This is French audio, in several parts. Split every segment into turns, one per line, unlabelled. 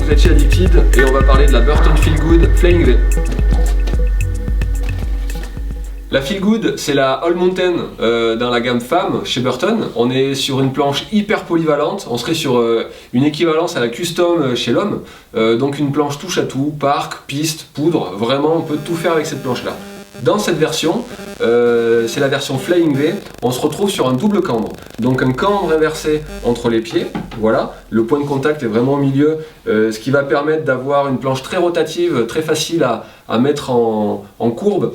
vous êtes chez Addicted et on va parler de la Burton Feel Good Flying V. La Feel Good, c'est la All Mountain dans la gamme femme chez Burton. On est sur une planche hyper polyvalente, on serait sur une équivalence à la Custom chez l'homme. Donc une planche touche à tout, parc, piste, poudre, vraiment on peut tout faire avec cette planche là. Dans cette version, c'est la version Flying V, on se retrouve sur un double cambre. Donc un cambre inversé entre les pieds, voilà, le point de contact est vraiment au milieu, ce qui va permettre d'avoir une planche très rotative, très facile à mettre en courbe,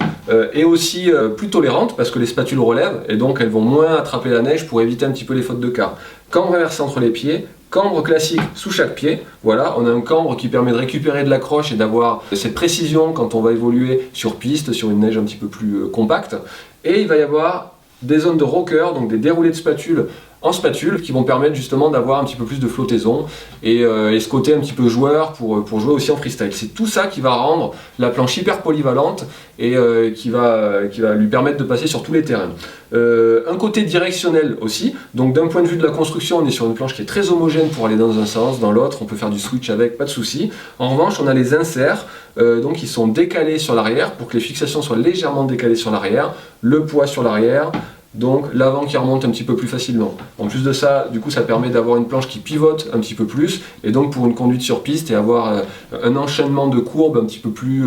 et aussi plus tolérante parce que les spatules relèvent et donc elles vont moins attraper la neige pour éviter un petit peu les fautes de quart. Cambre inversé entre les pieds, cambre classique sous chaque pied, voilà, on a un cambre qui permet de récupérer de l'accroche et d'avoir cette précision quand on va évoluer sur piste, sur une neige un petit peu plus compacte. Et il va y avoir des zones de rocker, donc des déroulés de spatule en spatule qui vont permettre justement d'avoir un petit peu plus de flottaison et ce côté un petit peu joueur pour jouer aussi en freestyle. C'est tout ça qui va rendre la planche hyper polyvalente et qui va lui permettre de passer sur tous les terrains. Un côté directionnel aussi, donc d'un point de vue de la construction on est sur une planche qui est très homogène pour aller dans un sens, dans l'autre, on peut faire du switch avec, pas de souci. En revanche on a les inserts, donc qui sont décalés sur l'arrière pour que les fixations soient légèrement décalées sur l'arrière, le poids sur l'arrière, donc l'avant qui remonte un petit peu plus facilement. En plus de ça, du coup ça permet d'avoir une planche qui pivote un petit peu plus et donc pour une conduite sur piste et avoir un enchaînement de courbes un petit peu plus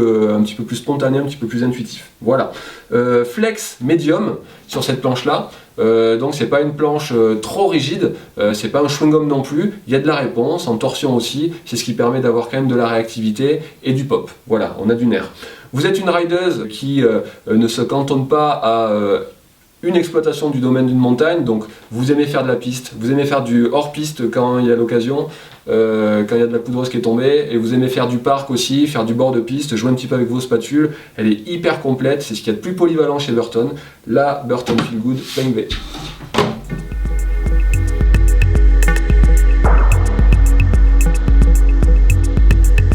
spontané, un petit peu plus intuitif. Voilà. Flex médium sur cette planche là. Donc c'est pas une planche trop rigide, c'est pas un chewing-gum non plus, il y a de la réponse, en torsion aussi, c'est ce qui permet d'avoir quand même de la réactivité et du pop. Voilà, on a du nerf. Vous êtes une rideuse qui ne se cantonne pas à une exploitation du domaine d'une montagne, donc vous aimez faire de la piste, vous aimez faire du hors-piste quand il y a l'occasion, quand il y a de la poudreuse qui est tombée, et vous aimez faire du parc aussi, faire du bord de piste, jouer un petit peu avec vos spatules, elle est hyper complète, c'est ce qu'il y a de plus polyvalent chez Burton, la Burton Feel Good Flying V.